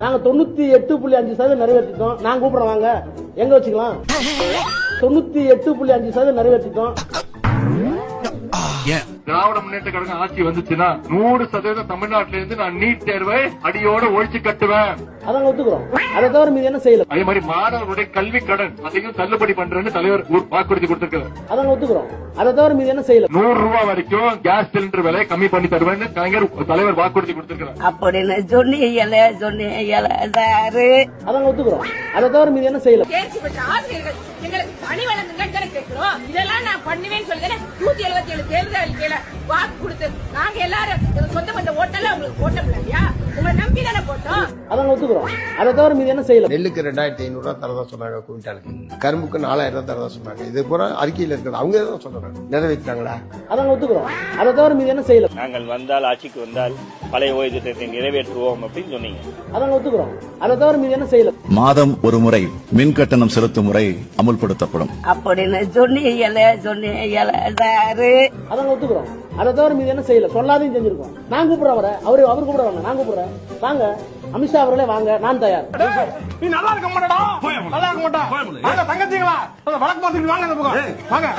நாங்க 98.5% நிறைவேற்றிட்டோம். நான் கூப்பிடுறேன் வாங்க, எங்க வச்சுக்கலாம். 98.5% நிறைவேற்றிட்டோம். திராவிட முன்னேற்ற கழகம் ஆட்சி வந்துச்சுன்னா 100% தமிழ்நாட்டில இருந்து நான் நீட் தேர்வை அடியோட ஒழிச்சு கட்டுவேன். அதாங்க ஒத்துக்கிறோம். அதை தவிர மீது என்ன செய்யல. அதே மாதிரி மாணவர்களுடைய கல்வி கடன் அதையும் தள்ளுபடி பண்றேன்னு தலைவர் வாக்குறுதி கொடுத்திருக்காரு. அதாங்க ஒத்துக்கிறோம். அதை தவிர மீது என்ன செய்யல. 100 ரூபாய் வரைக்கும் கேஸ் சிலிண்டர் விலை கம்மி பண்ணி தருவேன்னு கலைஞர் தலைவர் வாக்குறுதி கொடுத்திருக்காரு. அப்படின்னு சொன்னீங்க சாரு. அதாங்க ஒத்துக்கிறோம். அதை தவிர மீது என்ன செய்யல. எங்களுக்கு பணி வழங்குங்க கேட்கிறோம். இதெல்லாம் நான் பண்ணுவேன்னு சொல்லி 177 தேர்தல் அறிக்கையில வாக்கு கொடுத்து நாங்க எல்லாரும் சொந்த பந்த ஓட்டல உங்களுக்கு போட்டோம் இல்லையா, உங்களை நம்பி தானே போட்டோம். அதாங்க ஒத்துக்கிறோம். அதை தவிர மீது என்ன செய்யல. நெல்லுக்கு 2500 ரூபாய் தரதா சொன்னாங்க குவிண்டாலுக்கு, கரும்புக்கு 4000 தரதா சொன்னாங்க. இது பூரா அறிக்கையில் இருக்கிறது. அவங்க தான் சொல்றாங்க, நிறைவேற்றாங்களா? அதாங்க ஒத்துக்கிறோம். அதை தவிர மீது என்ன செய்யல. நாங்கள் வந்தால் ஆட்சிக்கு வந்தால் பழைய ஓய்வு திட்டத்தை நிறைவேற்றுவோம் அப்படின்னு சொன்னீங்க. அதாங்க ஒத்துக்கிறோம். அதை தவிர மீது என்ன செய்யல. மாதம் ஒரு முறை மின் கட்டணம் செலுத்தும் முறை அமுல்படுத்தப்படும். அப்படின்னு சொன்னீங்க சாரு. அதாங்க ஒத்துக்கிறோம். அதை தவிர மீது என்ன செய்யல. சொல்லாதையும் செஞ்சிருக்கோம். நான் கூப்பிடுறேன் அவரை, அவர் கூப்பிட வாங்க, நான் கூப்பிடுறேன் வாங்க. அமித்ஷா அவர்களே வாங்க, நான் தயார். நீ நல்லா இருக்க மாட்டா, நல்லா இருக்க மாட்டா. தங்கச்சிங்களா வழக்கு பார்த்துட்டு வாங்க.